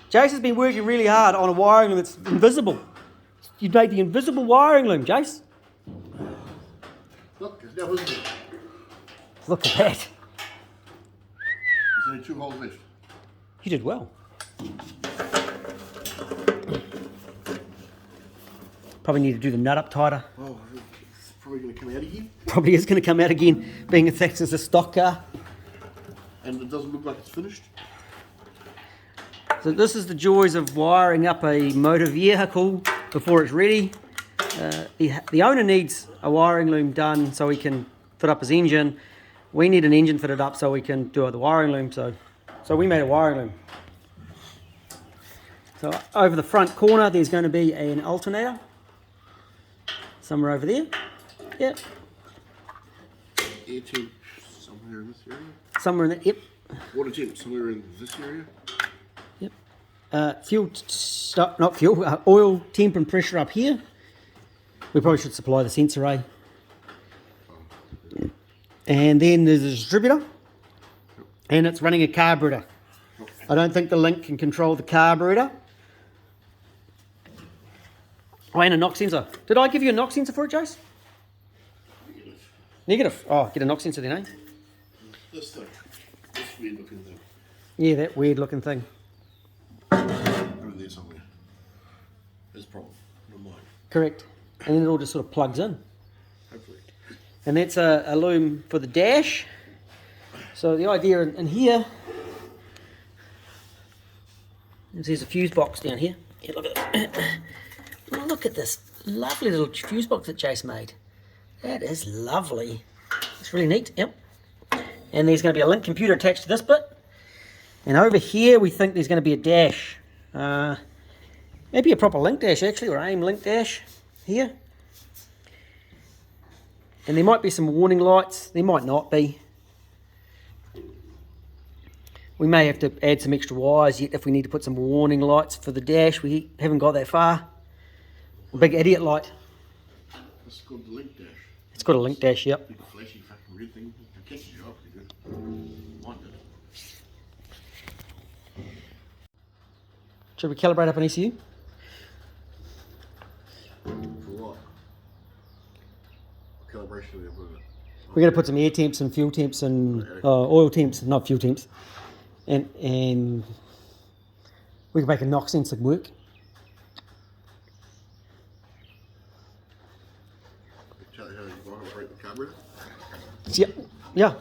Jason's been working really hard on a wiring loom that's invisible. You've made the invisible wiring loom, Jace. Look, it's now visible. Look at that. There's only 2 holes left. You did well. Probably need to do the nut up tighter. Oh, it's probably going to come out again. Probably is going to come out again, being it's acts as a stock car. And it doesn't look like it's finished. So this is the joys of wiring up a motor vehicle before it's ready. The owner needs a wiring loom done so he can fit up his engine. We need an engine fitted up so we can do the wiring loom. So we made a wiring loom. So over the front corner there's going to be an alternator. Somewhere over there. Yep. Air temp somewhere in this area. Somewhere in there. Yep. Water temp somewhere in this area. Yep. Oil temp and pressure up here. We probably should supply the sensor array. And then there's a distributor. And it's running a carburetor. I don't think the link can control the carburetor. Oh, and a knock sensor. Did I give you a knock sensor for it, Jace? Negative. Oh, get a knock sensor then, eh? This thing. This weird looking thing. Yeah, that weird looking thing. Over there somewhere. There's a problem. Not mine. Correct. And then it all just sort of plugs in. Hopefully. And that's a loom for the dash. So the idea in here is there's a fuse box down here. Yeah, look at it. Look at this lovely little fuse box that Jace made. That is lovely. It's really neat. Yep. And there's going to be a link computer attached to this bit. And over here we think there's going to be a dash. Maybe a proper link dash actually, or AIM link dash here. And there might be some warning lights. There might not be. We may have to add some extra wires yet if we need to put some warning lights for the dash. We haven't got that far. A big idiot light. It's called the link dash. It's got a link dash, yep. Big flashy fucking red thing. It catches you up pretty good. Mine did. Should we calibrate up an ECU? For what? What calibration are we put it? We're going to put some air temps and fuel temps and oil temps, not fuel temps. And we can make a knock sensor work. Tell you how you want to operate the carburetor? Yep, yeah.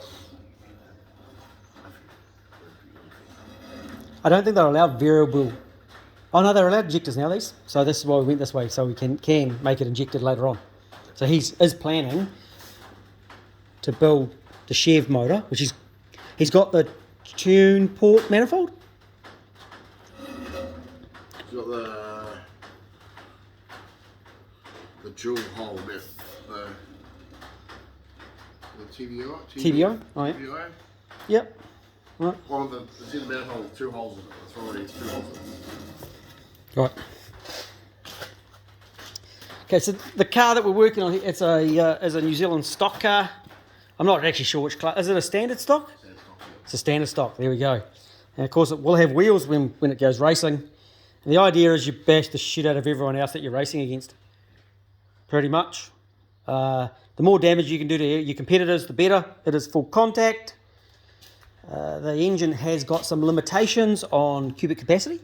I don't think they're allowed variable. Oh no, they're allowed injectors now, these. So this is why we went this way, so we can make it injected later on. So is planning to build the Chev motor, which he's got the tune port manifold. He's got the dual hole with the TBI. TBI, oh yeah. TBI. Yep. Right. One of it's in the manifold with 2 holes in it. That's why it's 2 holes in it. Right. Okay, so the car that we're working on, it's a New Zealand stock car. I'm not actually sure which class. Is it a standard stock? Standard stock, yeah. It's a standard stock. There we go. And of course, it will have wheels when it goes racing. And the idea is you bash the shit out of everyone else that you're racing against. Pretty much. The more damage you can do to your competitors, the better. It is full contact. The engine has got some limitations on cubic capacity.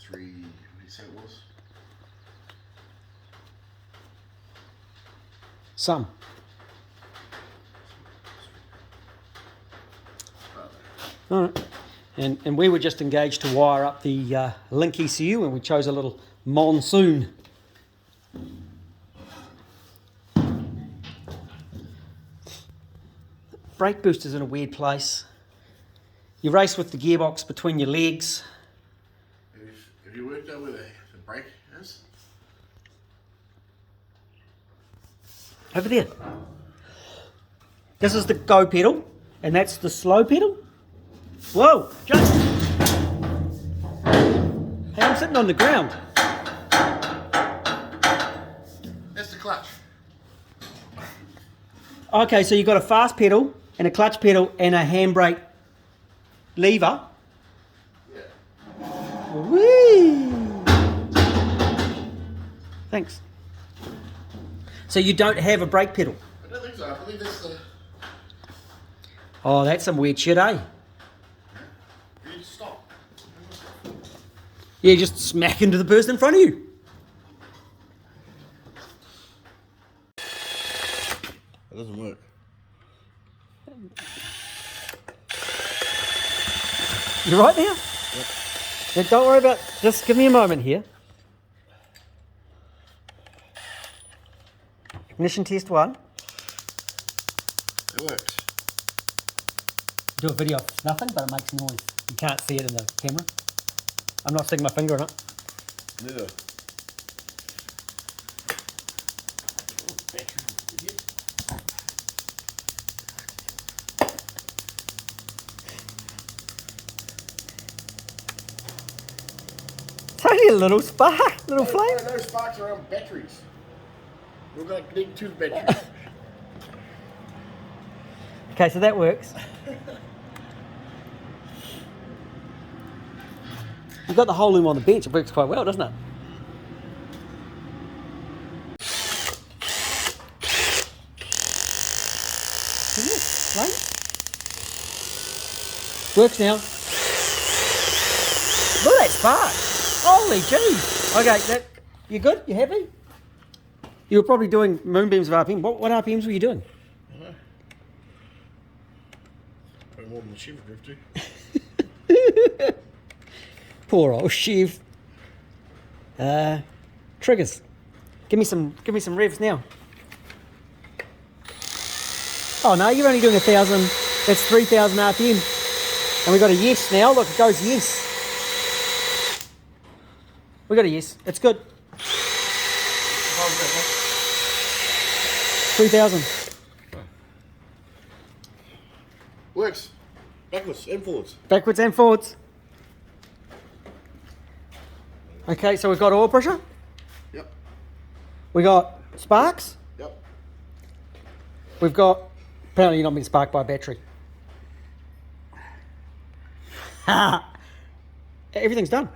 3, what did you say it was? Some. All right. And we were just engaged to wire up the link ECU, and we chose a little monsoon. Brake booster's in a weird place. You race with the gearbox between your legs. Have you worked out where the brake is? Over there. This is the go pedal, and that's the slow pedal. Whoa, Joe! Hey, I'm sitting on the ground. That's the clutch. Okay, so you've got a fast pedal and a clutch pedal and a handbrake lever. Whee! Thanks. So you don't have a brake pedal? I don't think so. I believe that's the. Oh, that's some weird shit, eh? You just stop. Yeah, just smack into the person in front of you. It doesn't work. You right now? Yep. Now, don't worry about. Just give me a moment here. Ignition test 1. It works. Do a video of nothing, but it makes noise. You can't see it in the camera. I'm not sticking my finger on it. Neither. It's only a little spark, little flame. No sparks around batteries. We're going to need 2 batteries. Okay, so that works. You've got the whole loom on the bench. It works quite well, doesn't it? Isn't it? Right? Works now. Look at that spark. Holy jeez. Okay, you good? You happy? You were probably doing moonbeams of RPM. What RPMs were you doing? Probably more than the Shiver Drift do. Poor old Shiv. Triggers. Give me some revs now. Oh no, you're only doing 1,000. That's 3,000 RPM. And we got a yes now. Look, it goes yes. We got a yes. It's good. 3,000. Works. Backwards and forwards. Backwards and forwards. Okay, so we've got oil pressure. Yep. We got sparks. Yep. We've got, apparently you're not being sparked by a battery. Everything's done.